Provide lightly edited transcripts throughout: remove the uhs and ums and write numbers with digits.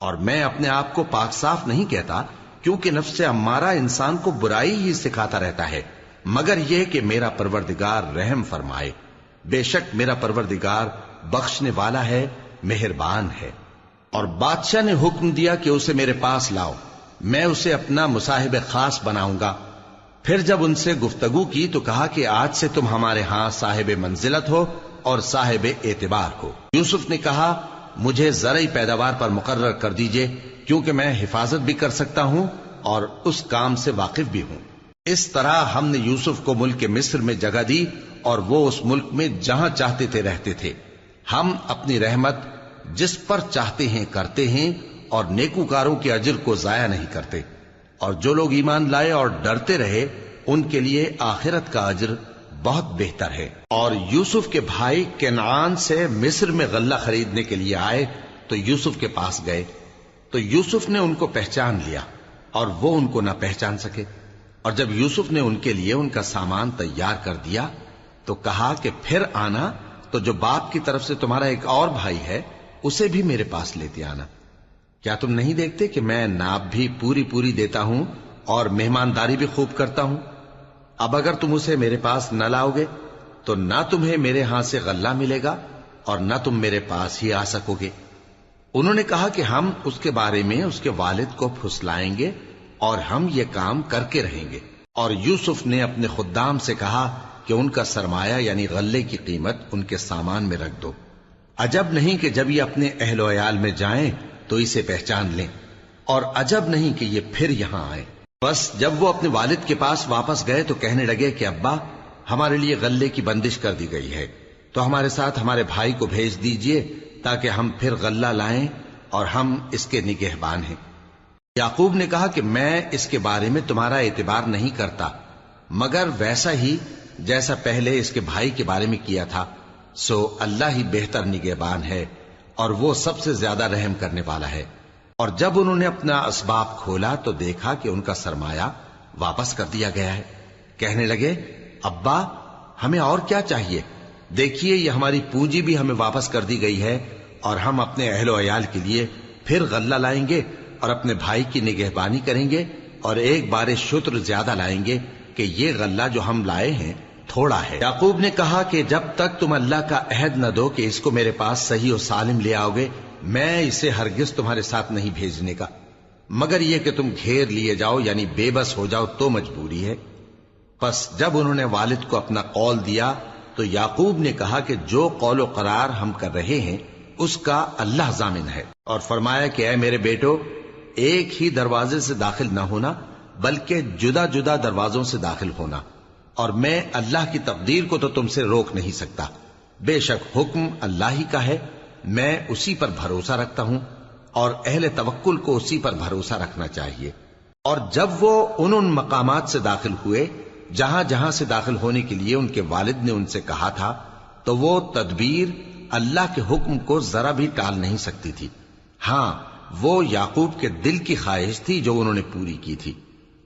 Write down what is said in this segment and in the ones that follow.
اور میں اپنے آپ کو پاک صاف نہیں کہتا، کیونکہ نفس امارہ انسان کو برائی ہی سکھاتا رہتا ہے، مگر یہ کہ میرا پروردگار رحم فرمائے۔ بے شک میرا پروردگار بخشنے والا ہے، مہربان ہے۔ اور بادشاہ نے حکم دیا کہ اسے میرے پاس لاؤ، میں اسے اپنا مصاحب خاص بناؤں گا۔ پھر جب ان سے گفتگو کی تو کہا کہ آج سے تم ہمارے ہاں صاحب منزلت ہو اور صاحب اعتبار ہو۔ یوسف نے کہا مجھے زرعی پیداوار پر مقرر کر دیجئے، کیونکہ میں حفاظت بھی کر سکتا ہوں اور اس کام سے واقف بھی ہوں۔ اس طرح ہم نے یوسف کو ملک مصر میں جگہ دی اور وہ اس ملک میں جہاں چاہتے تھے رہتے تھے۔ ہم اپنی رحمت جس پر چاہتے ہیں کرتے ہیں اور نیکوکاروں کے اجر کو ضائع نہیں کرتے، اور جو لوگ ایمان لائے اور ڈرتے رہے ان کے لیے آخرت کا اجر بہت بہتر ہے۔ اور یوسف کے بھائی کنعان سے مصر میں غلہ خریدنے کے لیے آئے تو یوسف کے پاس گئے، تو یوسف نے ان کو پہچان لیا اور وہ ان کو نہ پہچان سکے۔ اور جب یوسف نے ان کے لیے ان کا سامان تیار کر دیا تو کہا کہ پھر آنا تو جو باپ کی طرف سے تمہارا ایک اور بھائی ہے اسے بھی میرے پاس لیتے آنا۔ کیا تم نہیں دیکھتے کہ میں ناب بھی پوری پوری دیتا ہوں اور مہمانداری بھی خوب کرتا ہوں؟ اب اگر تم اسے میرے پاس نہ لاؤ گے تو نہ تمہیں میرے ہاں سے غلہ ملے گا اور نہ تم میرے پاس ہی آ سکو گے۔ انہوں نے کہا کہ ہم اس کے بارے میں اس کے والد کو پھسلائیں گے اور ہم یہ کام کر کے رہیں گے۔ اور یوسف نے اپنے خدام سے کہا کہ ان کا سرمایہ یعنی غلے کی قیمت ان کے سامان میں رکھ دو۔ عجب نہیں کہ جب یہ اپنے اہل و عیال میں جائیں تو اسے پہچان لیں، اور عجب نہیں کہ یہ پھر یہاں آئیں۔ بس جب وہ اپنے والد کے پاس واپس گئے تو کہنے لگے کہ ابا ہمارے لیے غلے کی بندش کر دی گئی ہے، تو ہمارے ساتھ ہمارے بھائی کو بھیج دیجئے تاکہ ہم پھر غلہ لائیں اور ہم اس کے نگہبان ہیں۔ یعقوب نے کہا کہ میں اس کے بارے میں تمہارا اعتبار نہیں کرتا، مگر ویسا ہی جیسا پہلے اس کے بھائی کے بارے میں کیا تھا، سو اللہ ہی بہتر نگہبان ہے اور وہ سب سے زیادہ رحم کرنے والا ہے۔ اور جب انہوں نے اپنا اسباب کھولا تو دیکھا کہ ان کا سرمایہ واپس کر دیا گیا ہے۔ کہنے لگے ابا ہمیں اور کیا چاہیے؟ دیکھیے یہ ہماری پونجی بھی ہمیں واپس کر دی گئی ہے، اور ہم اپنے اہل و عیال کے لیے پھر غلہ لائیں گے اور اپنے بھائی کی نگہبانی کریں گے، اور ایک بار شتر زیادہ لائیں گے کہ یہ غلہ جو ہم لائے ہیں تھوڑا ہے۔ یعقوب نے کہا کہ جب تک تم اللہ کا عہد نہ دو کہ اس کو میرے پاس صحیح و سالم لے آؤ گے، میں اسے ہرگز تمہارے ساتھ نہیں بھیجنے کا، مگر یہ کہ تم گھیر لیے جاؤ یعنی بے بس ہو جاؤ تو مجبوری ہے۔ پس جب انہوں نے والد کو اپنا قول دیا تو یعقوب نے کہا کہ جو قول و قرار ہم کر رہے ہیں اس کا اللہ ضامن ہے، اور فرمایا کہ اے میرے بیٹو ایک ہی دروازے سے داخل نہ ہونا بلکہ جدا جدا دروازوں سے داخل ہونا، اور میں اللہ کی تقدیر کو تو تم سے روک نہیں سکتا، بے شک حکم اللہ ہی کا ہے، میں اسی پر بھروسہ رکھتا ہوں، اور اہل توکل کو اسی پر بھروسہ رکھنا چاہیے۔ اور جب وہ ان مقامات سے داخل ہوئے جہاں جہاں سے داخل ہونے کے لیے ان کے والد نے ان سے کہا تھا، تو وہ تدبیر اللہ کے حکم کو ذرا بھی ٹال نہیں سکتی تھی۔ ہاں وہ یعقوب کے دل کی خواہش تھی جو انہوں نے پوری کی تھی،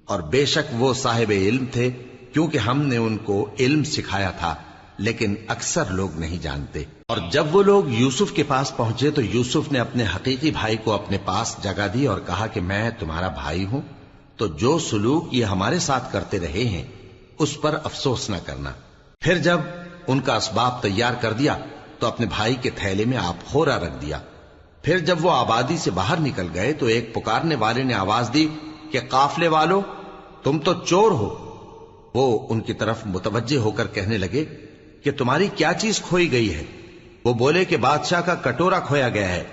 اور بے شک وہ صاحب علم تھے، کیونکہ ہم نے ان کو علم سکھایا تھا، لیکن اکثر لوگ نہیں جانتے۔ اور جب وہ لوگ یوسف کے پاس پہنچے تو یوسف نے اپنے حقیقی بھائی کو اپنے پاس جگہ دی اور کہا کہ میں تمہارا بھائی ہوں، تو جو سلوک یہ ہمارے ساتھ کرتے رہے ہیں اس پر افسوس نہ کرنا۔ پھر جب ان کا اسباب تیار کر دیا تو اپنے بھائی کے تھیلے میں آپ خورا رکھ دیا۔ پھر جب وہ آبادی سے باہر نکل گئے تو ایک پکارنے والے نے آواز دی کہ قافلے والو تم تو چور ہو۔ وہ ان کی طرف متوجہ ہو کر کہنے لگے کہ تمہاری کیا چیز کھوئی گئی ہے؟ وہ بولے کہ بادشاہ کا کٹورا کھویا گیا ہے،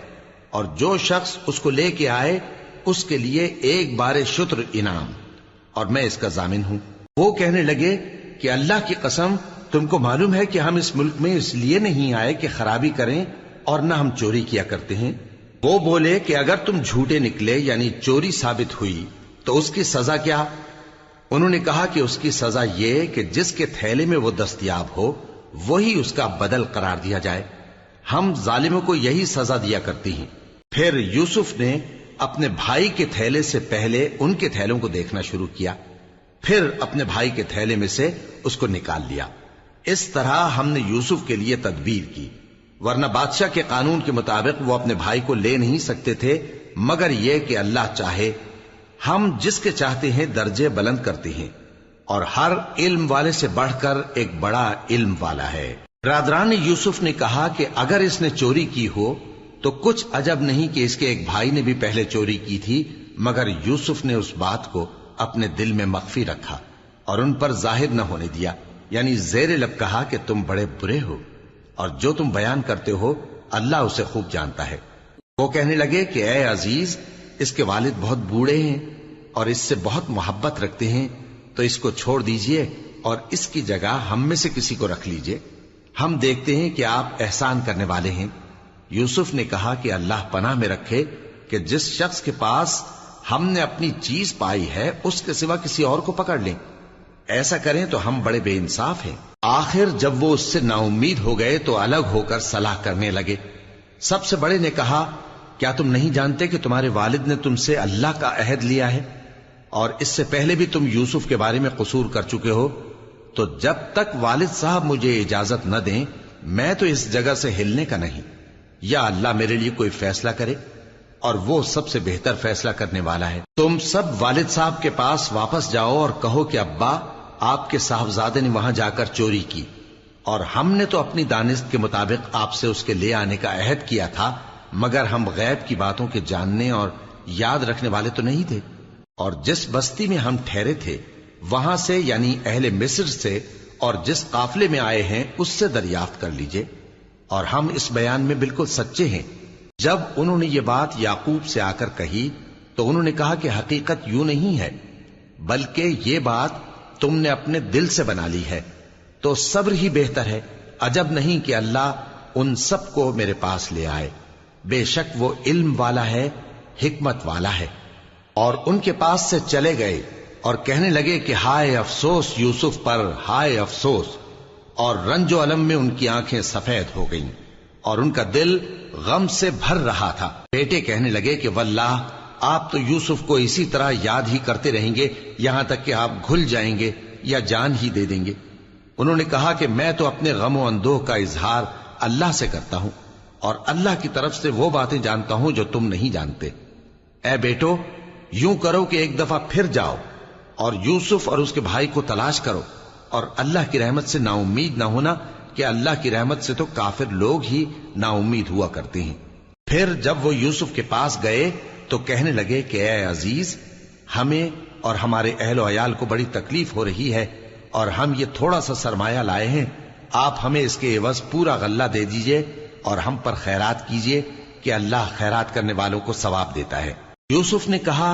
اور جو شخص اس کو لے کے آئے اس کے لیے ایک بار شتر انعام، اور میں اس کا ضامن ہوں۔ وہ کہنے لگے کہ اللہ کی قسم تم کو معلوم ہے کہ ہم اس ملک میں اس لیے نہیں آئے کہ خرابی کریں اور نہ ہم چوری کیا کرتے ہیں۔ وہ بولے کہ اگر تم جھوٹے نکلے یعنی چوری ثابت ہوئی تو اس کی سزا کیا؟ انہوں نے کہا کہ اس کی سزا یہ کہ جس کے تھیلے میں وہ دستیاب ہو وہی اس کا بدل قرار دیا جائے، ہم ظالموں کو یہی سزا دیا کرتی ہیں۔ پھر یوسف نے اپنے بھائی کے تھیلے سے پہلے ان کے تھیلوں کو دیکھنا شروع کیا، پھر اپنے بھائی کے تھیلے میں سے اس کو نکال لیا۔ اس طرح ہم نے یوسف کے لیے تدبیر کی، ورنہ بادشاہ کے قانون کے مطابق وہ اپنے بھائی کو لے نہیں سکتے تھے مگر یہ کہ اللہ چاہے ہم جس کے چاہتے ہیں درجے بلند کرتے ہیں، اور ہر علم والے سے بڑھ کر ایک بڑا علم والا ہے۔ برادران یوسف نے کہا کہ اگر اس نے چوری کی ہو تو کچھ عجب نہیں کہ اس کے ایک بھائی نے بھی پہلے چوری کی تھی، مگر یوسف نے اس بات کو اپنے دل میں مخفی رکھا اور ان پر ظاہر نہ ہونے دیا، یعنی زیر لب کہا کہ تم بڑے برے ہو اور جو تم بیان کرتے ہو اللہ اسے خوب جانتا ہے۔ وہ کہنے لگے کہ اے عزیز، اس کے والد بہت بوڑھے ہیں اور اس سے بہت محبت رکھتے ہیں، تو اس کو چھوڑ دیجئے اور اس کی جگہ ہم میں سے کسی کو رکھ لیجئے، ہم دیکھتے ہیں کہ آپ احسان کرنے والے ہیں۔ یوسف نے کہا کہ اللہ پناہ میں رکھے کہ جس شخص کے پاس ہم نے اپنی چیز پائی ہے اس کے سوا کسی اور کو پکڑ لیں، ایسا کریں تو ہم بڑے بے انصاف ہیں۔ آخر جب وہ اس سے نا امید ہو گئے تو الگ ہو کر صلاح کرنے لگے۔ سب سے بڑے نے کہا، کیا تم نہیں جانتے کہ تمہارے والد نے تم سے اللہ کا عہد لیا ہے اور اس سے پہلے بھی تم یوسف کے بارے میں قصور کر چکے ہو؟ تو جب تک والد صاحب مجھے اجازت نہ دیں میں تو اس جگہ سے ہلنے کا نہیں، یا اللہ میرے لیے کوئی فیصلہ کرے، اور وہ سب سے بہتر فیصلہ کرنے والا ہے۔ تم سب والد صاحب کے پاس واپس جاؤ اور کہو کہ ابا، آپ کے صاحبزادے نے وہاں جا کر چوری کی، اور ہم نے تو اپنی دانست کے مطابق آپ سے اس کے لے آنے کا عہد کیا تھا، مگر ہم غیب کی باتوں کے جاننے اور یاد رکھنے والے تو نہیں تھے، اور جس بستی میں ہم ٹھہرے تھے وہاں سے، یعنی اہل مصر سے، اور جس قافلے میں آئے ہیں اس سے دریافت کر لیجئے، اور ہم اس بیان میں بالکل سچے ہیں۔ جب انہوں نے یہ بات یعقوب سے آ کر کہی تو انہوں نے کہا کہ حقیقت یوں نہیں ہے، بلکہ یہ بات تم نے اپنے دل سے بنا لی ہے، تو صبر ہی بہتر ہے۔ عجب نہیں کہ اللہ ان سب کو میرے پاس لے آئے، بے شک وہ علم والا ہے، حکمت والا ہے۔ اور ان کے پاس سے چلے گئے اور کہنے لگے کہ ہائے افسوس یوسف پر، ہائے افسوس، اور رنج و الم میں ان کی آنکھیں سفید ہو گئیں اور ان کا دل غم سے بھر رہا تھا۔ بیٹے کہنے لگے کہ واللہ آپ تو یوسف کو اسی طرح یاد ہی کرتے رہیں گے یہاں تک کہ آپ گھل جائیں گے یا جان ہی دے دیں گے۔ انہوں نے کہا کہ میں تو اپنے غم و اندوہ کا اظہار اللہ سے کرتا ہوں، اور اللہ کی طرف سے وہ باتیں جانتا ہوں جو تم نہیں جانتے۔ اے بیٹو، یوں کرو کہ ایک دفعہ پھر جاؤ اور یوسف اور اس کے بھائی کو تلاش کرو، اور اللہ کی رحمت سے نا امید نہ ہونا کہ اللہ کی رحمت سے تو کافر لوگ ہی نا امید ہوا کرتے ہیں۔ پھر جب وہ یوسف کے پاس گئے تو کہنے لگے کہ اے عزیز، ہمیں اور ہمارے اہل و عیال کو بڑی تکلیف ہو رہی ہے، اور ہم یہ تھوڑا سا سرمایہ لائے ہیں، آپ ہمیں اس کے عوض پورا غلہ دے دیجئے اور ہم پر خیرات کیجئے کہ اللہ خیرات کرنے والوں کو ثواب دیتا ہے۔ یوسف نے کہا،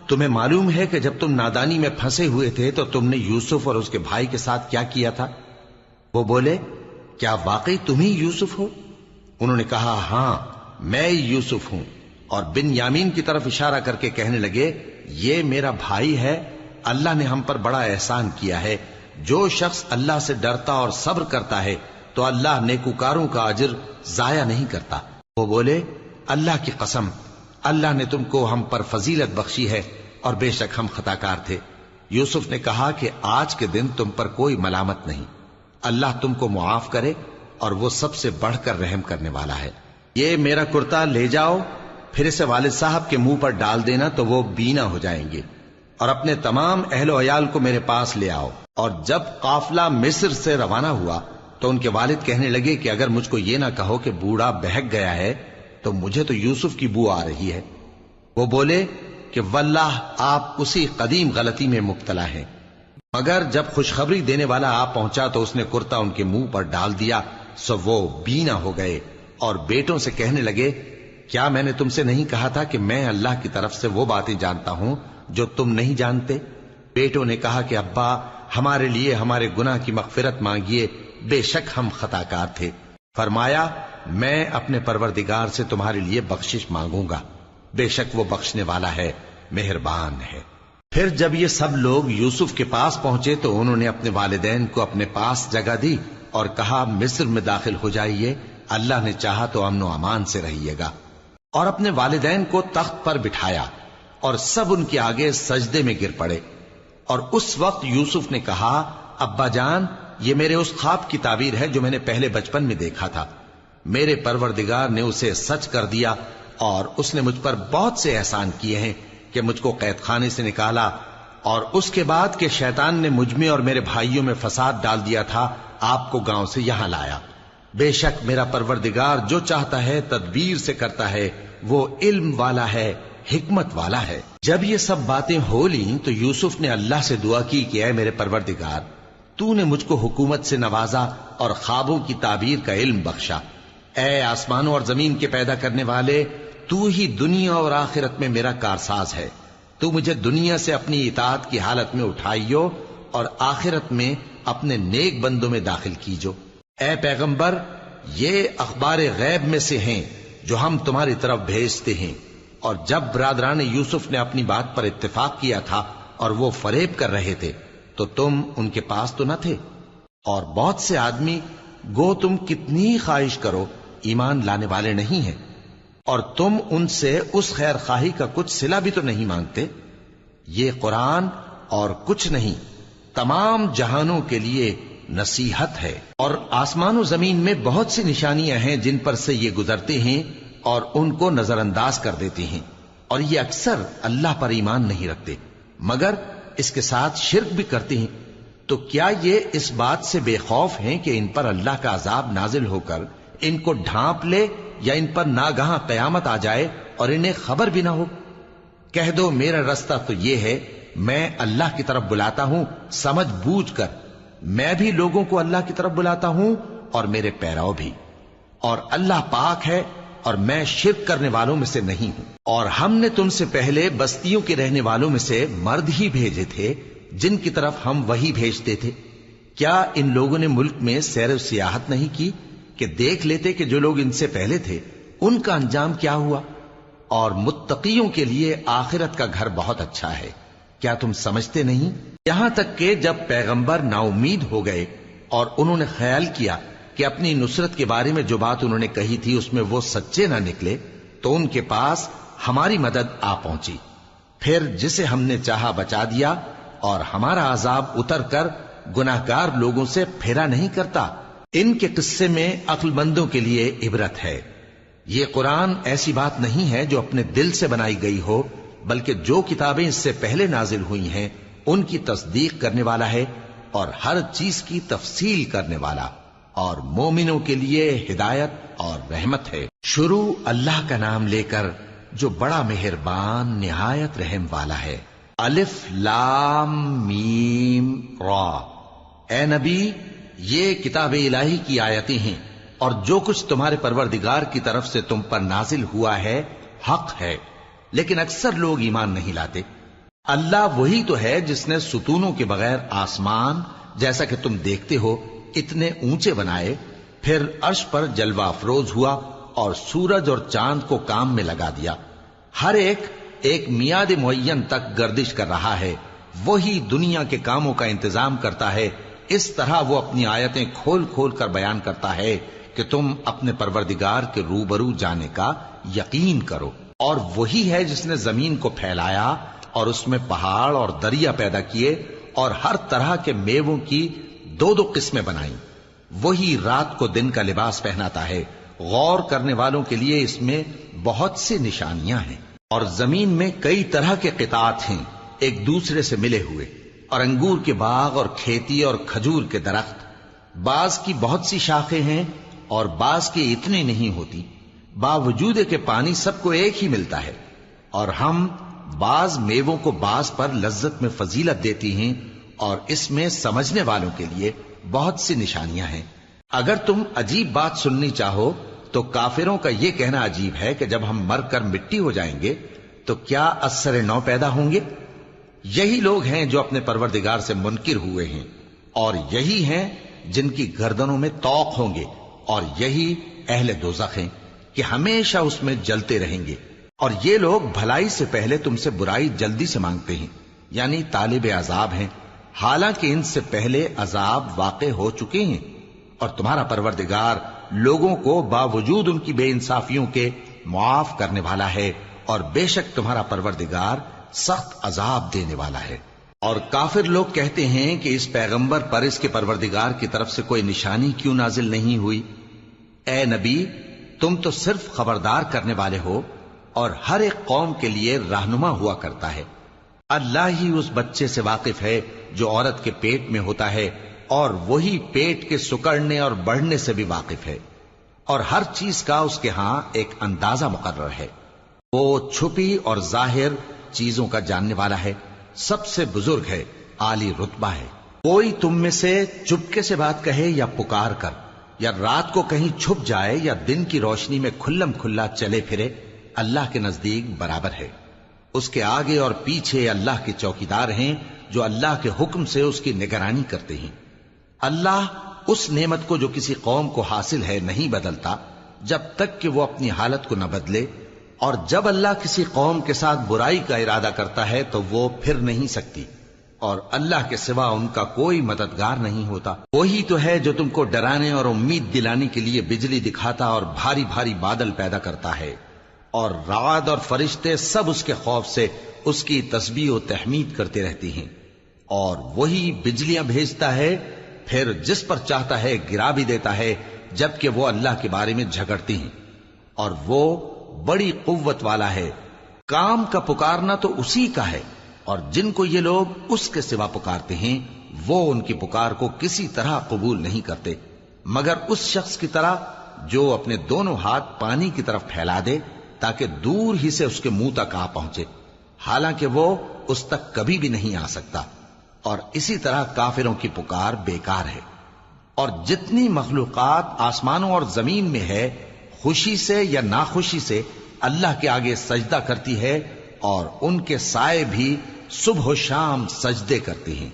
تمہیں معلوم ہے کہ جب تم نادانی میں پھنسے ہوئے تھے تو تم نے یوسف اور اس کے بھائی کے ساتھ کیا کیا تھا؟ وہ بولے، کیا واقعی تم ہی یوسف ہو؟ انہوں نے کہا، ہاں میں یوسف ہوں، اور بن یامین کی طرف اشارہ کر کے کہنے لگے، یہ میرا بھائی ہے، اللہ نے ہم پر بڑا احسان کیا ہے۔ جو شخص اللہ سے ڈرتا اور صبر کرتا ہے تو اللہ نیکوکاروں کا اجر ضائع نہیں کرتا۔ وہ بولے، اللہ کی قسم، اللہ نے تم کو ہم پر فضیلت بخشی ہے اور بے شک ہم خطاکار تھے۔ یوسف نے کہا کہ آج کے دن تم پر کوئی ملامت نہیں، اللہ تم کو معاف کرے، اور وہ سب سے بڑھ کر رحم کرنے والا ہے۔ یہ میرا کرتا لے جاؤ، پھر اسے والد صاحب کے منہ پر ڈال دینا تو وہ بینا ہو جائیں گے، اور اپنے تمام اہل و عیال کو میرے پاس لے آؤ۔ اور جب قافلہ مصر سے روانہ ہوا تو ان کے والد کہنے لگے کہ اگر مجھ کو یہ نہ کہو کہ بوڑھا بہک گیا ہے تو مجھے تو یوسف کی بو آ رہی ہے۔ وہ بولے کہ واللہ آپ اسی قدیم غلطی میں مبتلا ہیں۔ مگر جب خوشخبری دینے والا آپ پہنچا تو اس نے کرتا ان کے منہ پر ڈال دیا، سو وہ بینا ہو گئے، اور بیٹوں سے کہنے لگے، کیا میں نے تم سے نہیں کہا تھا کہ میں اللہ کی طرف سے وہ باتیں جانتا ہوں جو تم نہیں جانتے؟ بیٹوں نے کہا کہ ابا، ہمارے لیے ہمارے گناہ کی مغفرت مانگیے، بے شک ہم خطاکار تھے۔ فرمایا، میں اپنے پروردگار سے تمہارے لیے بخشش مانگوں گا، بے شک وہ بخشنے والا ہے، مہربان ہے۔ پھر جب یہ سب لوگ یوسف کے پاس پہنچے تو انہوں نے اپنے والدین کو اپنے پاس جگہ دی اور کہا، مصر میں داخل ہو جائیے، اللہ نے چاہا تو امن و امان سے رہیے گا۔ اور اپنے والدین کو تخت پر بٹھایا اور سب ان کے آگے سجدے میں گر پڑے۔ اور اس وقت یوسف نے کہا، ابا جان، یہ میرے اس خواب کی تعبیر ہے جو میں نے پہلے بچپن میں دیکھا تھا، میرے پروردگار نے اسے سچ کر دیا اور اس نے مجھ پر بہت سے احسان کیے ہیں کہ مجھ کو قید خانے سے نکالا، اور اس کے بعد کہ شیطان نے مجھ میں اور میرے بھائیوں میں فساد ڈال دیا تھا، آپ کو گاؤں سے یہاں لایا۔ بے شک میرا پروردگار جو چاہتا ہے تدبیر سے کرتا ہے، وہ علم والا ہے، حکمت والا ہے۔ جب یہ سب باتیں ہو لیں تو یوسف نے اللہ سے دعا کی کہ اے میرے پروردگار، تو نے مجھ کو حکومت سے نوازا اور خوابوں کی تعبیر کا علم بخشا۔ اے آسمانوں اور زمین کے پیدا کرنے والے، تو ہی دنیا اور آخرت میں میرا کارساز ہے۔ تو مجھے دنیا سے اپنی اطاعت کی حالت میں اٹھائیو اور آخرت میں اپنے نیک بندوں میں داخل کیجو۔ اے پیغمبر، یہ اخبار غیب میں سے ہیں جو ہم تمہاری طرف بھیجتے ہیں۔ اور جب برادران یوسف نے اپنی بات پر اتفاق کیا تھا اور وہ فریب کر رہے تھے تو تم ان کے پاس تو نہ تھے، اور بہت سے آدمی گو تم کتنی خواہش کرو ایمان لانے والے نہیں ہیں، اور تم ان سے اس خیر خواہی کا کچھ صلہ بھی تو نہیں مانگتے۔ یہ قرآن اور کچھ نہیں تمام جہانوں کے لیے نصیحت ہے، اور آسمان و زمین میں بہت سی نشانیاں ہیں جن پر سے یہ گزرتے ہیں اور ان کو نظر انداز کر دیتے ہیں، اور یہ اکثر اللہ پر ایمان نہیں رکھتے مگر اس کے ساتھ شرک بھی کرتے ہیں۔ تو کیا یہ اس بات سے بے خوف ہیں کہ ان پر اللہ کا عذاب نازل ہو کر ان کو ڈھانپ لے، یا ان پر ناگہاں قیامت آ جائے اور انہیں خبر بھی نہ ہو؟ کہہ دو میرا رستہ تو یہ ہے، میں اللہ کی طرف بلاتا ہوں سمجھ بوجھ کر، میں بھی لوگوں کو اللہ کی طرف بلاتا ہوں اور میرے پیراؤ بھی، اور اللہ پاک ہے اور میں شرک کرنے والوں میں سے نہیں ہوں۔ اور ہم نے تم سے پہلے بستیوں کے رہنے والوں میں سے مرد ہی بھیجے تھے جن کی طرف ہم وہی بھیجتے تھے۔ کیا ان لوگوں نے ملک میں سیر و سیاحت نہیں کی کہ دیکھ لیتے کہ جو لوگ ان سے پہلے تھے ان کا انجام کیا ہوا؟ اور متقیوں کے لیے آخرت کا گھر بہت اچھا ہے، کیا تم سمجھتے نہیں؟ یہاں تک کہ جب پیغمبر نا امید ہو گئے اور انہوں نے خیال کیا کہ اپنی نصرت کے بارے میں جو بات انہوں نے کہی تھی اس میں وہ سچے نہ نکلے، تو ان کے پاس ہماری مدد آ پہنچی، پھر جسے ہم نے چاہا بچا دیا، اور ہمارا عذاب اتر کر گناہگار لوگوں سے پھیرا نہیں کرتا۔ ان کے قصے میں عقل مندوں کے لیے عبرت ہے۔ یہ قرآن ایسی بات نہیں ہے جو اپنے دل سے بنائی گئی ہو، بلکہ جو کتابیں اس سے پہلے نازل ہوئی ہیں ان کی تصدیق کرنے والا ہے اور ہر چیز کی تفصیل کرنے والا، اور مومنوں کے لیے ہدایت اور رحمت ہے۔ شروع اللہ کا نام لے کر جو بڑا مہربان نہایت رحم والا ہے۔ الف لام میم را۔ اے نبی، یہ کتاب الہی کی آیتیں ہیں، اور جو کچھ تمہارے پروردگار کی طرف سے تم پر نازل ہوا ہے حق ہے، لیکن اکثر لوگ ایمان نہیں لاتے۔ اللہ وہی تو ہے جس نے ستونوں کے بغیر آسمان جیسا کہ تم دیکھتے ہو اتنے اونچے بنائے، پھر عرش پر جلوہ افروز ہوا اور سورج اور چاند کو کام میں لگا دیا، ہر ایک میعاد معین تک گردش کر رہا ہے۔ وہی دنیا کے کاموں کا انتظام کرتا ہے، اس طرح وہ اپنی آیتیں کھول کھول کر بیان کرتا ہے کہ تم اپنے پروردگار کے روبرو جانے کا یقین کرو۔ اور وہی ہے جس نے زمین کو پھیلایا اور اس میں پہاڑ اور دریا پیدا کیے اور ہر طرح کے میووں کی دو دو قسمیں بنائیں۔ وہی رات کو دن کا لباس پہناتا ہے، غور کرنے والوں کے لیے اس میں بہت سی نشانیاں ہیں۔ اور زمین میں کئی طرح کے قطعات ہیں ایک دوسرے سے ملے ہوئے، اور انگور کے باغ اور کھیتی اور کھجور کے درخت، بعض کی بہت سی شاخیں ہیں اور بعض کی اتنی نہیں ہوتی، باوجود کہ پانی سب کو ایک ہی ملتا ہے۔ اور ہم بعض میووں کو بعض پر لذت میں فضیلت دیتی ہیں، اور اس میں سمجھنے والوں کے لیے بہت سی نشانیاں ہیں۔ اگر تم عجیب بات سننی چاہو تو کافروں کا یہ کہنا عجیب ہے کہ جب ہم مر کر مٹی ہو جائیں گے تو کیا از سر نو پیدا ہوں گے؟ یہی لوگ ہیں جو اپنے پروردگار سے منکر ہوئے ہیں، اور یہی ہیں جن کی گردنوں میں طوق ہوں گے، اور یہی اہل دوزخ ہیں کہ ہمیشہ اس میں جلتے رہیں گے۔ اور یہ لوگ بھلائی سے پہلے تم سے برائی جلدی سے مانگتے ہیں، یعنی طالب عذاب ہیں، حالانکہ ان سے پہلے عذاب واقع ہو چکے ہیں۔ اور تمہارا پروردگار لوگوں کو باوجود ان کی بے انصافیوں کے معاف کرنے والا ہے، اور بے شک تمہارا پروردگار سخت عذاب دینے والا ہے۔ اور کافر لوگ کہتے ہیں کہ اس پیغمبر پر اس کے پروردگار کی طرف سے کوئی نشانی کیوں نازل نہیں ہوئی؟ اے نبی، تم تو صرف خبردار کرنے والے ہو، اور ہر ایک قوم کے لیے رہنما ہوا کرتا ہے۔ اللہ ہی اس بچے سے واقف ہے جو عورت کے پیٹ میں ہوتا ہے، اور وہی پیٹ کے سکڑنے اور بڑھنے سے بھی واقف ہے، اور ہر چیز کا اس کے ہاں ایک اندازہ مقرر ہے۔ وہ چھپی اور ظاہر چیزوں کا جاننے والا ہے، سب سے بزرگ ہے، عالی رتبہ ہے۔ کوئی تم میں سے چپکے سے بات کہے یا پکار کر، یا رات کو کہیں چھپ جائے یا دن کی روشنی میں کھلم کھلا چلے پھرے، اللہ کے نزدیک برابر ہے۔ اس کے آگے اور پیچھے اللہ کے چوکیدار ہیں جو اللہ کے حکم سے اس کی نگرانی کرتے ہیں۔ اللہ اس نعمت کو جو کسی قوم کو حاصل ہے نہیں بدلتا جب تک کہ وہ اپنی حالت کو نہ بدلے، اور جب اللہ کسی قوم کے ساتھ برائی کا ارادہ کرتا ہے تو وہ پھر نہیں سکتی، اور اللہ کے سوا ان کا کوئی مددگار نہیں ہوتا۔ وہی تو ہے جو تم کو ڈرانے اور امید دلانے کے لیے بجلی دکھاتا اور بھاری بھاری بادل پیدا کرتا ہے، اور رعد اور فرشتے سب اس کے خوف سے اس کی تسبیح و تحمید کرتے رہتے ہیں۔ اور وہی بجلیاں بھیجتا ہے، پھر جس پر چاہتا ہے گرا بھی دیتا ہے، جبکہ وہ اللہ کے بارے میں جھگڑتے ہیں، اور وہ بڑی قوت والا ہے۔ کام کا پکارنا تو اسی کا ہے، اور جن کو یہ لوگ اس کے سوا پکارتے ہیں وہ ان کی پکار کو کسی طرح قبول نہیں کرتے، مگر اس شخص کی طرح جو اپنے دونوں ہاتھ پانی کی طرف پھیلا دے تاکہ دور ہی سے اس کے منہ تک آ پہنچے، حالانکہ وہ اس تک کبھی بھی نہیں آ سکتا۔ اور اسی طرح کافروں کی پکار بیکار ہے۔ اور جتنی مخلوقات آسمانوں اور زمین میں ہے، خوشی سے یا ناخوشی سے اللہ کے آگے سجدہ کرتی ہے، اور ان کے سائے بھی صبح و شام سجدے کرتے ہیں۔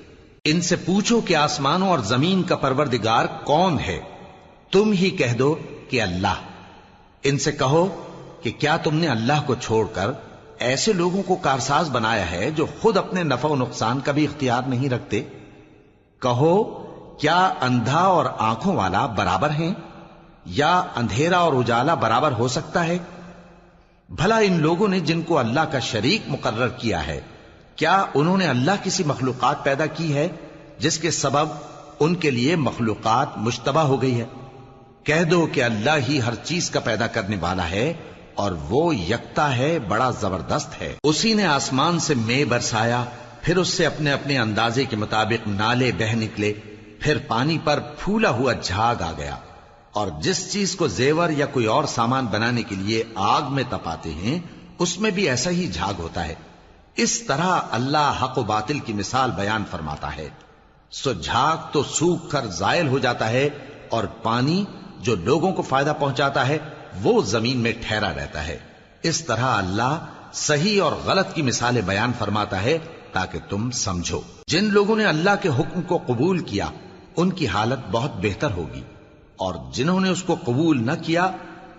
ان سے پوچھو کہ آسمانوں اور زمین کا پروردگار کون ہے؟ تم ہی کہہ دو کہ اللہ۔ ان سے کہو کہ کیا تم نے اللہ کو چھوڑ کر ایسے لوگوں کو کارساز بنایا ہے جو خود اپنے نفع و نقصان کا بھی اختیار نہیں رکھتے؟ کہو کیا اندھا اور آنکھوں والا برابر ہیں، یا اندھیرا اور اجالا برابر ہو سکتا ہے؟ بھلا ان لوگوں نے جن کو اللہ کا شریک مقرر کیا ہے، کیا انہوں نے اللہ کسی مخلوقات پیدا کی ہے جس کے سبب ان کے لیے مخلوقات مشتبہ ہو گئی ہے؟ کہہ دو کہ اللہ ہی ہر چیز کا پیدا کرنے والا ہے، اور وہ یکتا ہے، بڑا زبردست ہے۔ اسی نے آسمان سے مے برسایا، پھر اس سے اپنے اپنے اندازے کے مطابق نالے بہ نکلے، پھر پانی پر پھولا ہوا جھاگ آ گیا۔ اور جس چیز کو زیور یا کوئی اور سامان بنانے کے لیے آگ میں تپاتے ہیں اس میں بھی ایسا ہی جھاگ ہوتا ہے۔ اس طرح اللہ حق و باطل کی مثال بیان فرماتا ہے۔ سو جھاگ تو سوکھ کر زائل ہو جاتا ہے، اور پانی جو لوگوں کو فائدہ پہنچاتا ہے وہ زمین میں ٹھہرا رہتا ہے۔ اس طرح اللہ صحیح اور غلط کی مثالیں بیان فرماتا ہے تاکہ تم سمجھو۔ جن لوگوں نے اللہ کے حکم کو قبول کیا ان کی حالت بہت بہتر ہوگی، اور جنہوں نے اس کو قبول نہ کیا،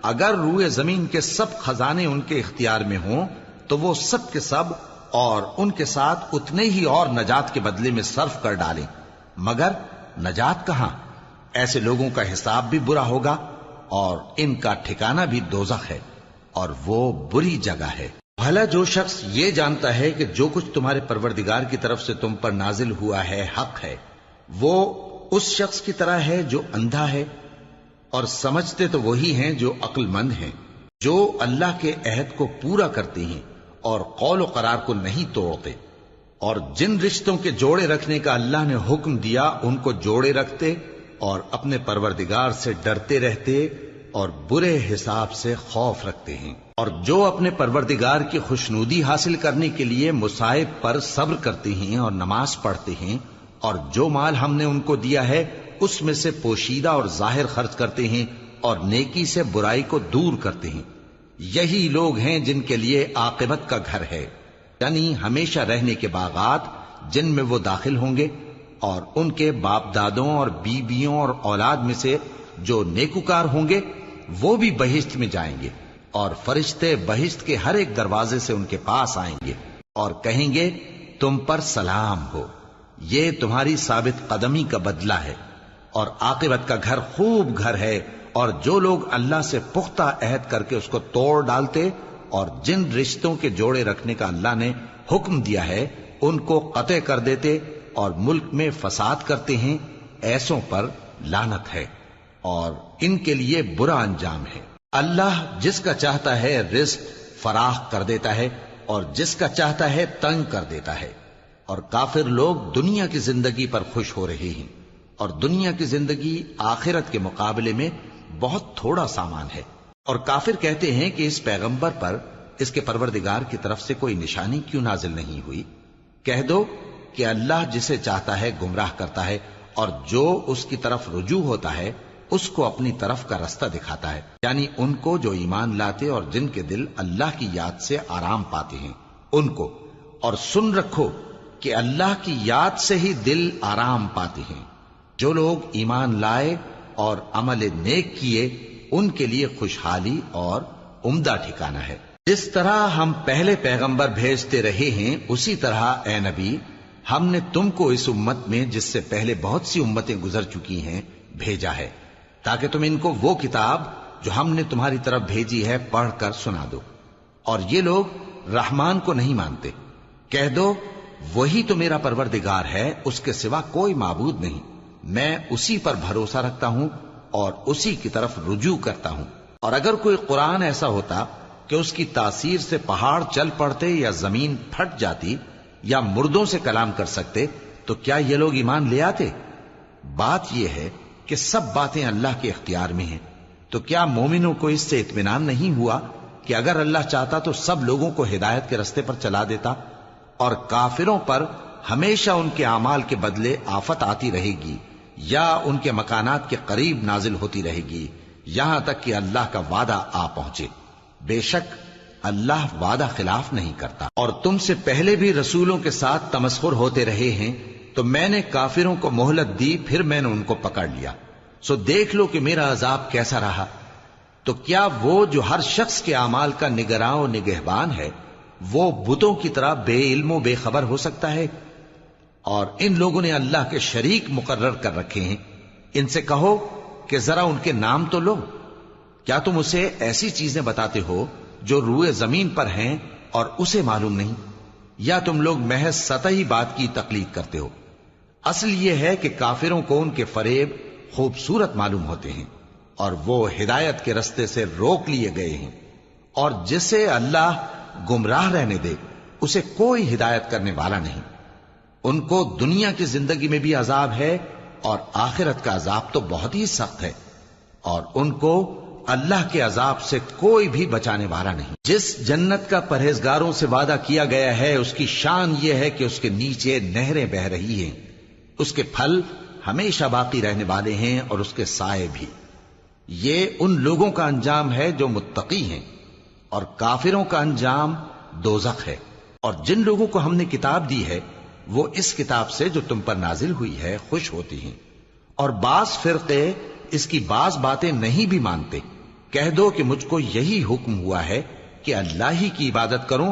اگر روئے زمین کے سب خزانے ان کے اختیار میں ہوں تو وہ سب کے سب اور ان کے ساتھ اتنے ہی اور نجات کے بدلے میں صرف کر ڈالیں، مگر نجات کہاں؟ ایسے لوگوں کا حساب بھی برا ہوگا، اور ان کا ٹھکانہ بھی دوزخ ہے، اور وہ بری جگہ ہے۔ بھلا جو شخص یہ جانتا ہے کہ جو کچھ تمہارے پروردگار کی طرف سے تم پر نازل ہوا ہے حق ہے، وہ اس شخص کی طرح ہے جو اندھا ہے؟ اور سمجھتے تو وہی ہیں جو عقل مند ہیں، جو اللہ کے عہد کو پورا کرتے ہیں اور قول و قرار کو نہیں توڑتے، اور جن رشتوں کے جوڑے رکھنے کا اللہ نے حکم دیا ان کو جوڑے رکھتے، اور اپنے پروردگار سے ڈرتے رہتے اور برے حساب سے خوف رکھتے ہیں، اور جو اپنے پروردگار کی خوشنودی حاصل کرنے کے لیے مصائب پر صبر کرتے ہیں اور نماز پڑھتے ہیں، اور جو مال ہم نے ان کو دیا ہے اس میں سے پوشیدہ اور ظاہر خرچ کرتے ہیں، اور نیکی سے برائی کو دور کرتے ہیں۔ یہی لوگ ہیں جن کے لیے عاقبت کا گھر ہے، یعنی ہمیشہ رہنے کے باغات جن میں وہ داخل ہوں گے، اور ان کے باپ دادوں اور بیویوں اور اولاد میں سے جو نیکوکار ہوں گے وہ بھی بہشت میں جائیں گے، اور فرشتے بہشت کے ہر ایک دروازے سے ان کے پاس آئیں گے اور کہیں گے تم پر سلام ہو، یہ تمہاری ثابت قدمی کا بدلہ ہے، اور عاقبت کا گھر خوب گھر ہے۔ اور جو لوگ اللہ سے پختہ عہد کر کے اس کو توڑ ڈالتے اور جن رشتوں کے جوڑے رکھنے کا اللہ نے حکم دیا ہے ان کو قطع کر دیتے اور ملک میں فساد کرتے ہیں، ایسوں پر لعنت ہے اور ان کے لیے برا انجام ہے۔ اللہ جس کا چاہتا ہے رزق فراخ کر دیتا ہے اور جس کا چاہتا ہے تنگ کر دیتا ہے۔ اور کافر لوگ دنیا کی زندگی پر خوش ہو رہے ہیں، اور دنیا کی زندگی آخرت کے مقابلے میں بہت تھوڑا سامان ہے۔ اور کافر کہتے ہیں کہ اس پیغمبر پر اس کے پروردگار کی طرف سے کوئی نشانی کیوں نازل نہیں ہوئی؟ کہہ دو کہ اللہ جسے چاہتا ہے گمراہ کرتا ہے، اور جو اس کی طرف رجوع ہوتا ہے اس کو اپنی طرف کا رستہ دکھاتا ہے، یعنی ان کو جو ایمان لاتے اور جن کے دل اللہ کی یاد سے آرام پاتے ہیں ان کو۔ اور سن رکھو کہ اللہ کی یاد سے ہی دل آرام پاتے ہیں۔ جو لوگ ایمان لائے اور عمل نیک کیے ان کے لیے خوشحالی اور عمدہ ٹھکانہ ہے۔ جس طرح ہم پہلے پیغمبر بھیجتے رہے ہیں اسی طرح اے نبی ہم نے تم کو اس امت میں جس سے پہلے بہت سی امتیں گزر چکی ہیں بھیجا ہے، تاکہ تم ان کو وہ کتاب جو ہم نے تمہاری طرف بھیجی ہے پڑھ کر سنا دو۔ اور یہ لوگ رحمان کو نہیں مانتے۔ کہہ دو وہی تو میرا پروردگار ہے، اس کے سوا کوئی معبود نہیں، میں اسی پر بھروسہ رکھتا ہوں اور اسی کی طرف رجوع کرتا ہوں۔ اور اگر کوئی قرآن ایسا ہوتا کہ اس کی تاثیر سے پہاڑ چل پڑتے یا زمین پھٹ جاتی یا مردوں سے کلام کر سکتے تو کیا یہ لوگ ایمان لے آتے؟ بات یہ ہے کہ سب باتیں اللہ کے اختیار میں ہیں، تو کیا مومنوں کو اس سے اطمینان نہیں ہوا کہ اگر اللہ چاہتا تو سب لوگوں کو ہدایت کے رستے پر چلا دیتا؟ اور کافروں پر ہمیشہ ان کے اعمال کے بدلے آفت آتی رہے گی یا ان کے مکانات کے قریب نازل ہوتی رہے گی یہاں تک کہ اللہ کا وعدہ آ پہنچے۔ بے شک اللہ وعدہ خلاف نہیں کرتا۔ اور تم سے پہلے بھی رسولوں کے ساتھ تمسخر ہوتے رہے ہیں، تو میں نے کافروں کو مہلت دی، پھر میں نے ان کو پکڑ لیا، سو دیکھ لو کہ میرا عذاب کیسا رہا۔ تو کیا وہ جو ہر شخص کے اعمال کا نگراں و نگہبان ہے وہ بتوں کی طرح بے علم و بے خبر ہو سکتا ہے؟ اور ان لوگوں نے اللہ کے شریک مقرر کر رکھے ہیں۔ ان سے کہو کہ ذرا ان کے نام تو لو۔ کیا تم اسے ایسی چیزیں بتاتے ہو جو روئے زمین پر ہیں اور اسے معلوم نہیں، یا تم لوگ محض سطحی بات کی تقلید کرتے ہو؟ اصل یہ ہے کہ کافروں کو ان کے فریب خوبصورت معلوم ہوتے ہیں اور وہ ہدایت کے رستے سے روک لیے گئے ہیں، اور جسے اللہ گمراہ رہنے دے اسے کوئی ہدایت کرنے والا نہیں۔ ان کو دنیا کی زندگی میں بھی عذاب ہے اور آخرت کا عذاب تو بہت ہی سخت ہے، اور ان کو اللہ کے عذاب سے کوئی بھی بچانے والا نہیں۔ جس جنت کا پرہیزگاروں سے وعدہ کیا گیا ہے اس کی شان یہ ہے کہ اس کے نیچے نہریں بہ رہی ہیں، اس کے پھل ہمیشہ باقی رہنے والے ہیں اور اس کے سائے بھی۔ یہ ان لوگوں کا انجام ہے جو متقی ہیں، اور کافروں کا انجام دوزخ ہے۔ اور جن لوگوں کو ہم نے کتاب دی ہے وہ اس کتاب سے جو تم پر نازل ہوئی ہے خوش ہوتی ہیں، اور بعض فرقے اس کی بعض باتیں نہیں بھی مانتے۔ کہہ دو کہ مجھ کو یہی حکم ہوا ہے کہ اللہ ہی کی عبادت کروں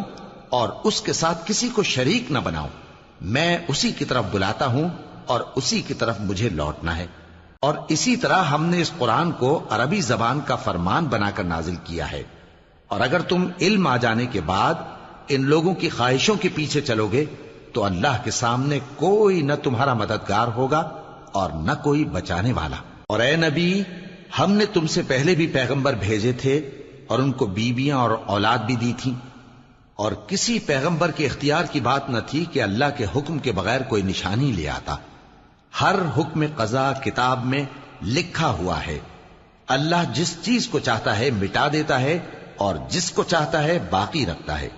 اور اس کے ساتھ کسی کو شریک نہ بناؤں، میں اسی کی طرف بلاتا ہوں اور اسی کی طرف مجھے لوٹنا ہے۔ اور اسی طرح ہم نے اس قرآن کو عربی زبان کا فرمان بنا کر نازل کیا ہے، اور اگر تم علم آ جانے کے بعد ان لوگوں کی خواہشوں کے پیچھے چلو گے تو اللہ کے سامنے کوئی نہ تمہارا مددگار ہوگا اور نہ کوئی بچانے والا۔ اور اے نبی ہم نے تم سے پہلے بھی پیغمبر بھیجے تھے اور ان کو بیویاں اور اولاد بھی دی تھیں، اور کسی پیغمبر کے اختیار کی بات نہ تھی کہ اللہ کے حکم کے بغیر کوئی نشانی لے آتا۔ ہر حکم قضا کتاب میں لکھا ہوا ہے۔ اللہ جس چیز کو چاہتا ہے مٹا دیتا ہے اور جس کو چاہتا ہے باقی رکھتا ہے،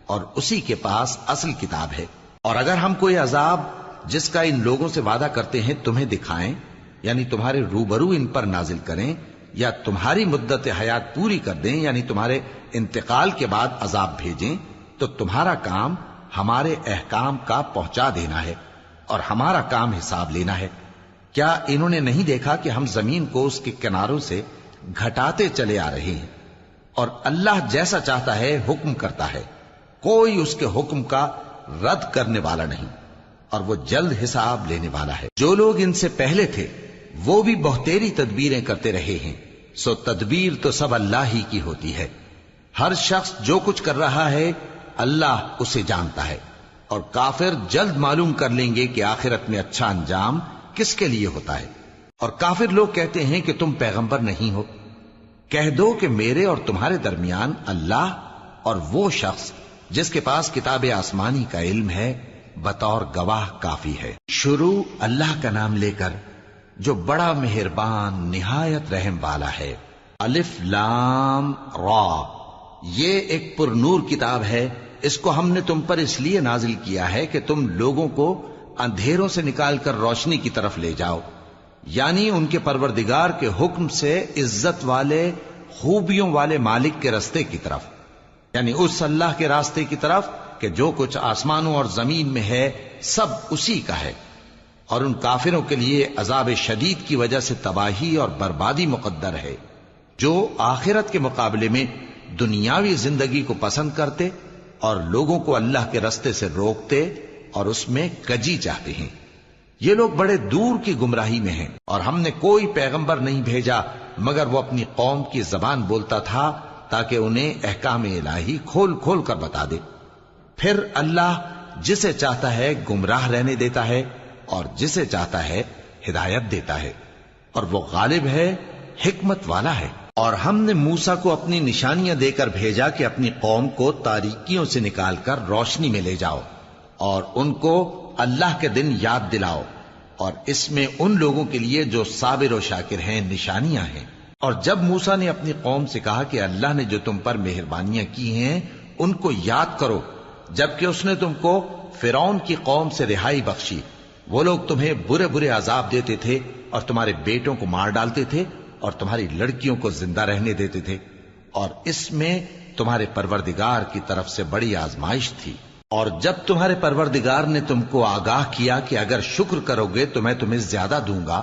اور اسی کے پاس اصل کتاب ہے۔ اور اگر ہم کوئی عذاب جس کا ان لوگوں سے وعدہ کرتے ہیں تمہیں دکھائیں، یعنی تمہارے روبرو ان پر نازل کریں، یا تمہاری مدت حیات پوری کر دیں، یعنی تمہارے انتقال کے بعد عذاب بھیجیں، تو تمہارا کام ہمارے احکام کا پہنچا دینا ہے اور ہمارا کام حساب لینا ہے۔ کیا انہوں نے نہیں دیکھا کہ ہم زمین کو اس کے کناروں سے گھٹاتے چلے آ رہے ہیں، اور اللہ جیسا چاہتا ہے حکم کرتا ہے، کوئی اس کے حکم کا رد کرنے والا نہیں، اور وہ جلد حساب لینے والا ہے۔ جو لوگ ان سے پہلے تھے وہ بھی بہتیری تدبیریں کرتے رہے ہیں، سو تدبیر تو سب اللہ ہی کی ہوتی ہے۔ ہر شخص جو کچھ کر رہا ہے اللہ اسے جانتا ہے، اور کافر جلد معلوم کر لیں گے کہ آخرت میں اچھا انجام کس کے لیے ہوتا ہے۔ اور کافر لوگ کہتے ہیں کہ تم پیغمبر نہیں ہو۔ کہہ دو کہ میرے اور تمہارے درمیان اللہ اور وہ شخص جس کے پاس کتاب آسمانی کا علم ہے بطور گواہ کافی ہے۔ شروع اللہ کا نام لے کر جو بڑا مہربان نہایت رحم والا ہے۔ الف لام را، یہ ایک پر نور کتاب ہے، اس کو ہم نے تم پر اس لیے نازل کیا ہے کہ تم لوگوں کو اندھیروں سے نکال کر روشنی کی طرف لے جاؤ، یعنی ان کے پروردگار کے حکم سے عزت والے خوبیوں والے مالک کے راستے کی طرف، یعنی اس اللہ کے راستے کی طرف کہ جو کچھ آسمانوں اور زمین میں ہے سب اسی کا ہے۔ اور ان کافروں کے لیے عذاب شدید کی وجہ سے تباہی اور بربادی مقدر ہے، جو آخرت کے مقابلے میں دنیاوی زندگی کو پسند کرتے اور لوگوں کو اللہ کے راستے سے روکتے اور اس میں کجی چاہتے ہیں۔ یہ لوگ بڑے دور کی گمراہی میں ہیں، اور ہم نے کوئی پیغمبر نہیں بھیجا مگر وہ اپنی قوم کی زبان بولتا تھا تاکہ انہیں احکام الہی کھول کھول کر بتا دے۔ پھر اللہ جسے چاہتا ہے گمراہ رہنے دیتا ہے اور جسے چاہتا ہے ہدایت دیتا ہے، اور وہ غالب ہے، حکمت والا ہے۔ اور ہم نے موسیٰ کو اپنی نشانیاں دے کر بھیجا کہ اپنی قوم کو تاریکیوں سے نکال کر روشنی میں لے جاؤ اور ان کو اللہ کے دن یاد دلاؤ، اور اس میں ان لوگوں کے لیے جو صابر و شاکر ہیں نشانیاں ہیں۔ اور جب موسیٰ نے اپنی قوم سے کہا کہ اللہ نے جو تم پر مہربانیاں کی ہیں ان کو یاد کرو، جبکہ اس نے تم کو فرعون کی قوم سے رہائی بخشی، وہ لوگ تمہیں برے برے عذاب دیتے تھے اور تمہارے بیٹوں کو مار ڈالتے تھے اور تمہاری لڑکیوں کو زندہ رہنے دیتے تھے، اور اس میں تمہارے پروردگار کی طرف سے بڑی آزمائش تھی۔ اور جب تمہارے پروردگار نے تم کو آگاہ کیا کہ اگر شکر کرو گے تو میں تمہیں زیادہ دوں گا،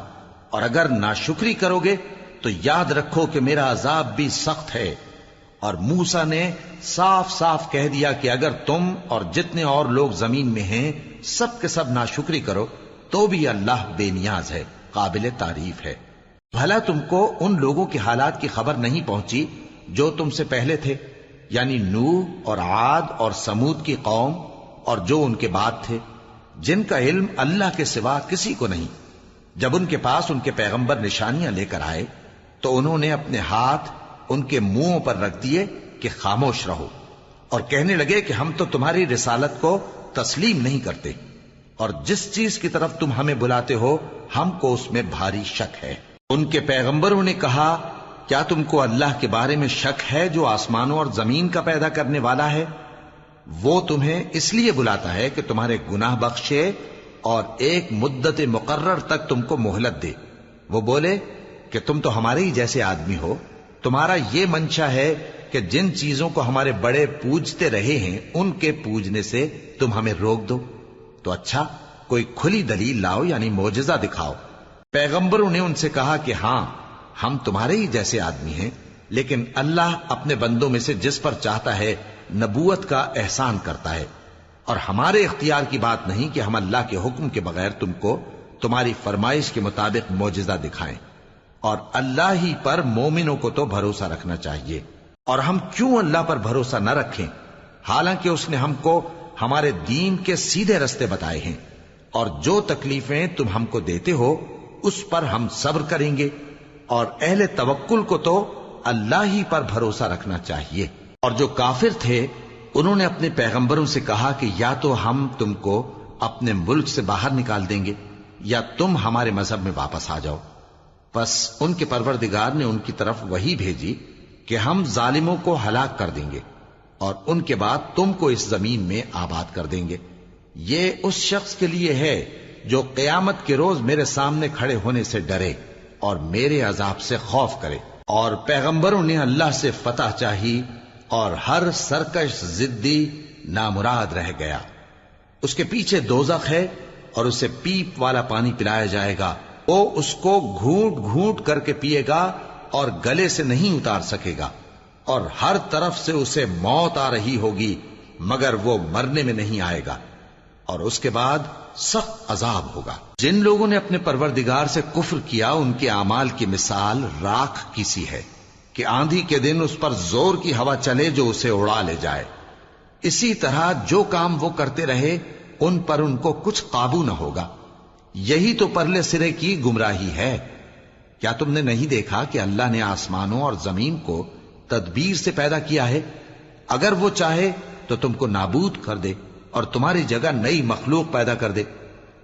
اور اگر ناشکری کرو گے تو یاد رکھو کہ میرا عذاب بھی سخت ہے۔ اور موسیٰ نے صاف صاف کہہ دیا کہ اگر تم اور جتنے اور لوگ زمین میں ہیں سب کے سب ناشکری کرو تو بھی اللہ بے نیاز ہے، قابل تعریف ہے۔ بھلا تم کو ان لوگوں کے حالات کی خبر نہیں پہنچی جو تم سے پہلے تھے، یعنی نوح اور عاد اور سمود کی قوم اور جو ان کے بعد تھے، جن کا علم اللہ کے سوا کسی کو نہیں۔ جب ان کے پاس ان کے پیغمبر نشانیاں لے کر آئے تو انہوں نے اپنے ہاتھ ان کے منہوں پر رکھ دیے کہ خاموش رہو، اور کہنے لگے کہ ہم تو تمہاری رسالت کو تسلیم نہیں کرتے، اور جس چیز کی طرف تم ہمیں بلاتے ہو ہم کو اس میں بھاری شک ہے۔ ان کے پیغمبروں نے کہا، کیا تم کو اللہ کے بارے میں شک ہے جو آسمانوں اور زمین کا پیدا کرنے والا ہے؟ وہ تمہیں اس لیے بلاتا ہے کہ تمہارے گناہ بخشے اور ایک مدت مقرر تک تم کو مہلت دے۔ وہ بولے کہ تم تو ہمارے ہی جیسے آدمی ہو، تمہارا یہ منشا ہے کہ جن چیزوں کو ہمارے بڑے پوجتے رہے ہیں ان کے پوجنے سے تم ہمیں روک دو، تو اچھا کوئی کھلی دلیل لاؤ، یعنی معجزہ دکھاؤ۔ پیغمبروں نے ان سے کہا کہ ہاں ہم تمہارے ہی جیسے آدمی ہیں، لیکن اللہ اپنے بندوں میں سے جس پر چاہتا ہے نبوت کا احسان کرتا ہے، اور ہمارے اختیار کی بات نہیں کہ ہم اللہ کے حکم کے بغیر تم کو تمہاری فرمائش کے مطابق معجزہ دکھائیں، اور اللہ ہی پر مومنوں کو تو بھروسہ رکھنا چاہیے۔ اور ہم کیوں اللہ پر بھروسہ نہ رکھیں حالانکہ اس نے ہم کو ہمارے دین کے سیدھے رستے بتائے ہیں، اور جو تکلیفیں تم ہم کو دیتے ہو اس پر ہم صبر کریں گے، اور اہل توکل کو تو اللہ ہی پر بھروسہ رکھنا چاہیے۔ اور جو کافر تھے انہوں نے اپنے پیغمبروں سے کہا کہ یا تو ہم تم کو اپنے ملک سے باہر نکال دیں گے یا تم ہمارے مذہب میں واپس آ جاؤ۔ بس ان کے پروردگار نے ان کی طرف وحی بھیجی کہ ہم ظالموں کو ہلاک کر دیں گے اور ان کے بعد تم کو اس زمین میں آباد کر دیں گے۔ یہ اس شخص کے لیے ہے جو قیامت کے روز میرے سامنے کھڑے ہونے سے ڈرے اور میرے عذاب سے خوف کرے۔ اور پیغمبروں نے اللہ سے فتح چاہی اور ہر سرکش ضدی نامراد رہ گیا۔ اس کے پیچھے دوزخ ہے اور اسے پیپ والا پانی پلایا جائے گا، وہ اس کو گھونٹ گھونٹ کر کے پیے گا اور گلے سے نہیں اتار سکے گا، اور ہر طرف سے اسے موت آ رہی ہوگی مگر وہ مرنے میں نہیں آئے گا، اور اس کے بعد سخت عذاب ہوگا۔ جن لوگوں نے اپنے پروردگار سے کفر کیا ان کے اعمال کی مثال راکھ کی سی ہے کہ آندھی کے دن اس پر زور کی ہوا چلے جو اسے اڑا لے جائے۔ اسی طرح جو کام وہ کرتے رہے ان پر ان کو کچھ قابو نہ ہوگا۔ یہی تو پرلے سرے کی گمراہی ہے۔ کیا تم نے نہیں دیکھا کہ اللہ نے آسمانوں اور زمین کو تدبیر سے پیدا کیا ہے، اگر وہ چاہے تو تم کو نابود کر دے اور تمہاری جگہ نئی مخلوق پیدا کر دے،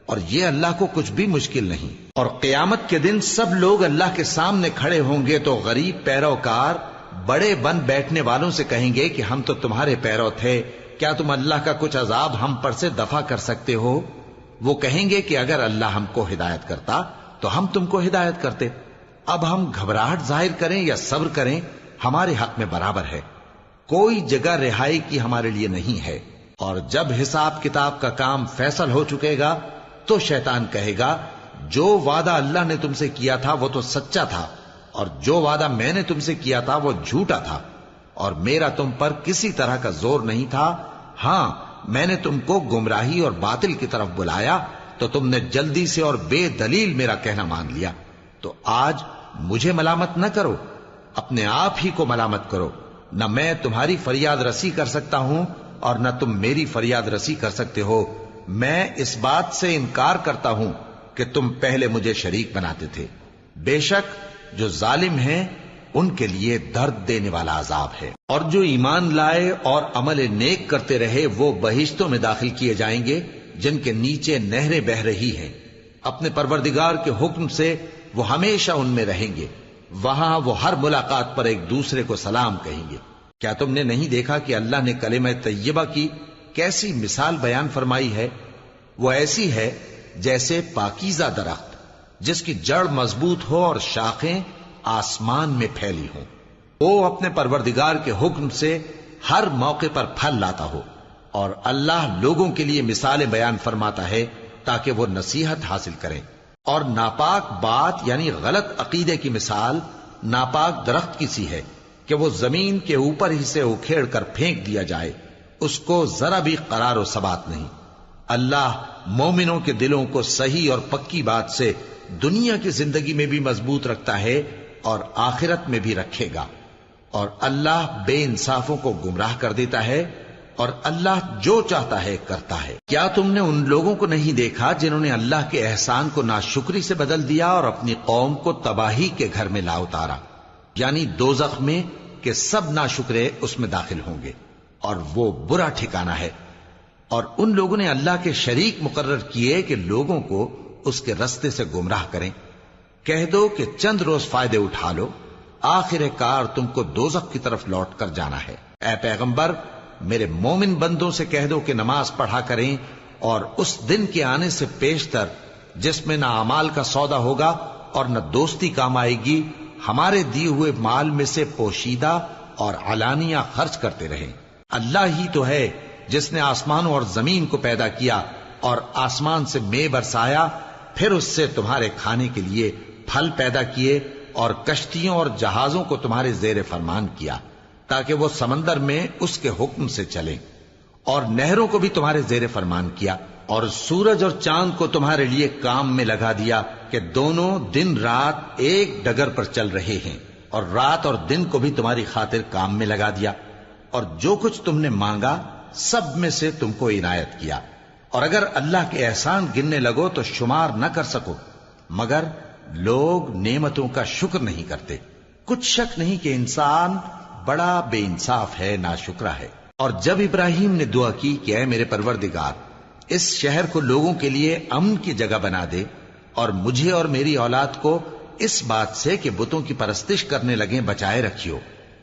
اور یہ اللہ کو کچھ بھی مشکل نہیں۔ اور قیامت کے دن سب لوگ اللہ کے سامنے کھڑے ہوں گے تو غریب پیروکار بڑے بن بیٹھنے والوں سے کہیں گے کہ ہم تو تمہارے پیرو تھے، کیا تم اللہ کا کچھ عذاب ہم پر سے دفع کر سکتے ہو؟ وہ کہیں گے کہ اگر اللہ ہم کو ہدایت کرتا تو ہم تم کو ہدایت کرتے۔ اب ہم گھبراہٹ ظاہر کریں یا صبر کریں ہمارے حق میں برابر ہے، کوئی جگہ رہائی کی ہمارے لیے نہیں ہے۔ اور جب حساب کتاب کا کام فیصل ہو چکے گا تو شیطان کہے گا جو وعدہ اللہ نے تم سے کیا تھا وہ تو سچا تھا، اور جو وعدہ میں نے تم سے کیا تھا وہ جھوٹا تھا، اور میرا تم پر کسی طرح کا زور نہیں تھا۔ ہاں، میں نے تم کو گمراہی اور باطل کی طرف بلایا تو تم نے جلدی سے اور بے دلیل میرا کہنا مان لیا۔ تو آج مجھے ملامت نہ کرو، اپنے آپ ہی کو ملامت کرو۔ نہ میں تمہاری فریاد رسی کر سکتا ہوں اور نہ تم میری فریاد رسی کر سکتے ہو۔ میں اس بات سے انکار کرتا ہوں کہ تم پہلے مجھے شریک بناتے تھے۔ بے شک جو ظالم ہیں ان کے لیے درد دینے والا عذاب ہے۔ اور جو ایمان لائے اور عمل نیک کرتے رہے وہ بہشتوں میں داخل کیے جائیں گے جن کے نیچے نہریں بہ رہی ہیں۔ اپنے پروردگار کے حکم سے وہ ہمیشہ ان میں رہیں گے، وہاں وہ ہر ملاقات پر ایک دوسرے کو سلام کہیں گے۔ کیا تم نے نہیں دیکھا کہ اللہ نے کلمہ طیبہ کی کیسی مثال بیان فرمائی ہے؟ وہ ایسی ہے جیسے پاکیزہ درخت جس کی جڑ مضبوط ہو اور شاخیں آسمان میں پھیلی ہوں۔ وہ اپنے پروردگار کے حکم سے ہر موقع پر پھل لاتا ہو، اور اللہ لوگوں کے لیے مثالیں بیان فرماتا ہے تاکہ وہ نصیحت حاصل کریں۔ اور ناپاک بات یعنی غلط عقیدے کی مثال ناپاک درخت کی سی ہے کہ وہ زمین کے اوپر ہی سے اکھیڑ کر پھینک دیا جائے، اس کو ذرا بھی قرار و ثبات نہیں۔ اللہ مومنوں کے دلوں کو صحیح اور پکی بات سے دنیا کی زندگی میں بھی مضبوط رکھتا ہے اور آخرت میں بھی رکھے گا، اور اللہ بے انصافوں کو گمراہ کر دیتا ہے، اور اللہ جو چاہتا ہے کرتا ہے۔ کیا تم نے ان لوگوں کو نہیں دیکھا جنہوں نے اللہ کے احسان کو ناشکری سے بدل دیا اور اپنی قوم کو تباہی کے گھر میں لا اتارا، یعنی دوزخ میں، کہ سب ناشکرے اس میں داخل ہوں گے اور وہ برا ٹھکانہ ہے۔ اور ان لوگوں نے اللہ کے شریک مقرر کیے کہ لوگوں کو اس کے رستے سے گمراہ کریں۔ کہہ دو کہ چند روز فائدے اٹھا لو، آخر کار تم کو دوزخ کی طرف لوٹ کر جانا ہے۔ اے پیغمبر، میرے مومن بندوں سے کہہ دو کہ نماز پڑھا کریں، اور اس دن کے آنے سے پیشتر جس میں نہ اعمال کا سودا ہوگا اور نہ دوستی کام آئے گی، ہمارے دیے ہوئے مال میں سے پوشیدہ اور علانیہ خرچ کرتے رہیں۔ اللہ ہی تو ہے جس نے آسمانوں اور زمین کو پیدا کیا اور آسمان سے مے برسایا، پھر اس سے تمہارے کھانے کے لیے پھل پیدا کیے اور کشتیوں اور جہازوں کو تمہارے زیر فرمان کیا تاکہ وہ سمندر میں اس کے حکم سے چلیں، اور نہروں کو بھی تمہارے زیر فرمان کیا، اور سورج اور چاند کو تمہارے لیے کام میں لگا دیا کہ دونوں دن رات ایک ڈگر پر چل رہے ہیں، اور رات اور دن کو بھی تمہاری خاطر کام میں لگا دیا، اور جو کچھ تم نے مانگا سب میں سے تم کو عنایت کیا، اور اگر اللہ کے احسان گننے لگو تو شمار نہ کر سکو، مگر لوگ نعمتوں کا شکر نہیں کرتے۔ کچھ شک نہیں کہ انسان بڑا بے انصاف ہے، ناشکرا ہے۔ اور جب ابراہیم نے دعا کی کہ اے میرے پروردگار، اس شہر کو لوگوں کے لیے امن کی جگہ بنا دے، اور مجھے اور میری اولاد کو اس بات سے کہ بتوں کی پرستش کرنے لگیں بچائے رکھیو۔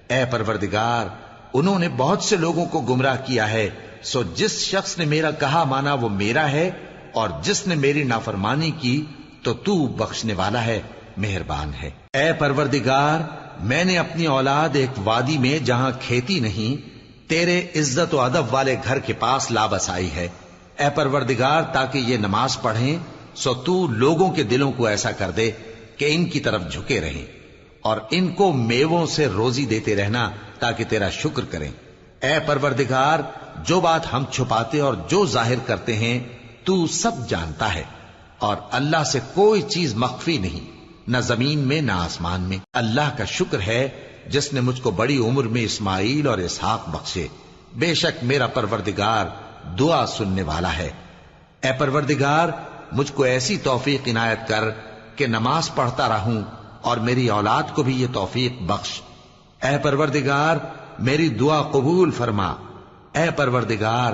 اے پروردگار، انہوں نے بہت سے لوگوں کو گمراہ کیا ہے، سو جس شخص نے میرا کہا مانا وہ میرا ہے، اور جس نے میری نافرمانی کی تو تو بخشنے والا ہے، مہربان ہے۔ اے پروردگار، میں نے اپنی اولاد ایک وادی میں جہاں کھیتی نہیں، تیرے عزت و ادب والے گھر کے پاس لا بسائی ہے۔ اے پروردگار، تاکہ یہ نماز پڑھیں، سو تو لوگوں کے دلوں کو ایسا کر دے کہ ان کی طرف جھکے رہیں، اور ان کو میووں سے روزی دیتے رہنا تاکہ تیرا شکر کریں۔ اے پروردگار، جو بات ہم چھپاتے اور جو ظاہر کرتے ہیں تو سب جانتا ہے، اور اللہ سے کوئی چیز مخفی نہیں، نہ زمین میں نہ آسمان میں۔ اللہ کا شکر ہے جس نے مجھ کو بڑی عمر میں اسماعیل اور اسحاق بخشے، بے شک میرا پروردگار دعا سننے والا ہے۔ اے پروردگار، مجھ کو ایسی توفیق عنایت کر کہ نماز پڑھتا رہوں، اور میری اولاد کو بھی یہ توفیق بخش۔ اے پروردگار، میری دعا قبول فرما۔ اے پروردگار،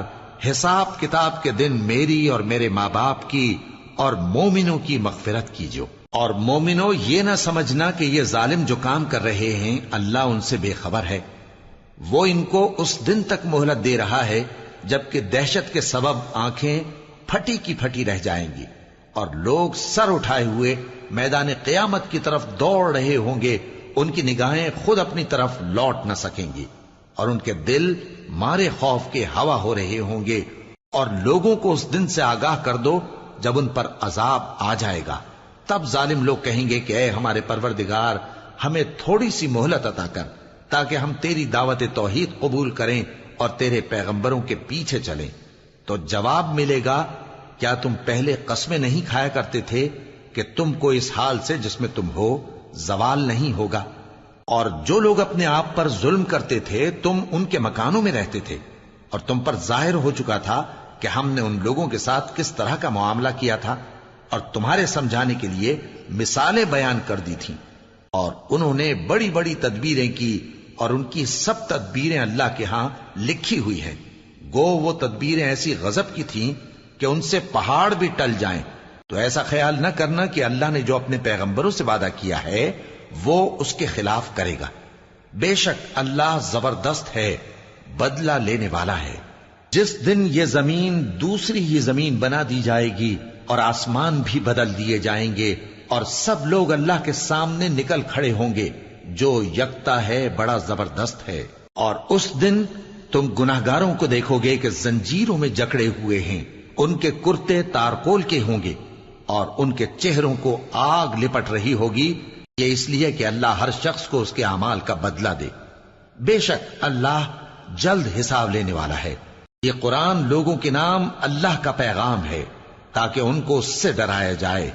حساب کتاب کے دن میری اور میرے ماں باپ کی اور مومنوں کی مغفرت کیجو۔ اور مومنوں، یہ نہ سمجھنا کہ یہ ظالم جو کام کر رہے ہیں اللہ ان سے بے خبر ہے۔ وہ ان کو اس دن تک مہلت دے رہا ہے جبکہ دہشت کے سبب آنکھیں پھٹی کی پھٹی رہ جائیں گی اور لوگ سر اٹھائے ہوئے میدان قیامت کی طرف دوڑ رہے ہوں گے۔ ان کی نگاہیں خود اپنی طرف لوٹ نہ سکیں گی اور ان کے دل مارے خوف کے ہوا ہو رہے ہوں گے۔ اور لوگوں کو اس دن سے آگاہ کر دو جب ان پر عذاب آ جائے گا۔ تب ظالم لوگ کہیں گے کہ اے ہمارے پروردگار، ہمیں تھوڑی سی مہلت عطا کر تاکہ ہم تیری دعوت توحید قبول کریں اور تیرے پیغمبروں کے پیچھے چلیں۔ تو جواب ملے گا، کیا تم پہلے قسمیں نہیں کھایا کرتے تھے کہ تم کو اس حال سے جس میں تم ہو زوال نہیں ہوگا؟ اور جو لوگ اپنے آپ پر ظلم کرتے تھے تم ان کے مکانوں میں رہتے تھے، اور تم پر ظاہر ہو چکا تھا کہ ہم نے ان لوگوں کے ساتھ کس طرح کا معاملہ کیا تھا، اور تمہارے سمجھانے کے لیے مثالیں بیان کر دی تھیں۔ اور انہوں نے بڑی بڑی تدبیریں کی، اور ان کی سب تدبیریں اللہ کے ہاں لکھی ہوئی ہیں۔ گو وہ تدبیریں ایسی غضب کی تھیں کہ ان سے پہاڑ بھی ٹل جائیں۔ تو ایسا خیال نہ کرنا کہ اللہ نے جو اپنے پیغمبروں سے وعدہ کیا ہے وہ اس کے خلاف کرے گا۔ بے شک اللہ زبردست ہے، بدلہ لینے والا ہے۔ جس دن یہ زمین دوسری ہی زمین بنا دی جائے گی اور آسمان بھی بدل دیے جائیں گے اور سب لوگ اللہ کے سامنے نکل کھڑے ہوں گے، جو یکتا ہے بڑا زبردست ہے۔ اور اس دن تم گناہگاروں کو دیکھو گے کہ زنجیروں میں جکڑے ہوئے ہیں، ان کے کرتے تارکول کے ہوں گے اور ان کے چہروں کو آگ لپٹ رہی ہوگی، یہ اس لیے کہ اللہ ہر شخص کو اس کے اعمال کا بدلہ دے۔ بے شک اللہ جلد حساب لینے والا ہے۔ یہ قرآن لوگوں کے نام اللہ کا پیغام ہے تاکہ ان کو اس سے ڈرایا جائے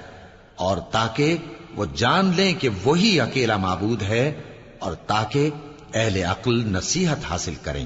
اور تاکہ وہ جان لیں کہ وہی اکیلا معبود ہے، اور تاکہ اہل عقل نصیحت حاصل کریں۔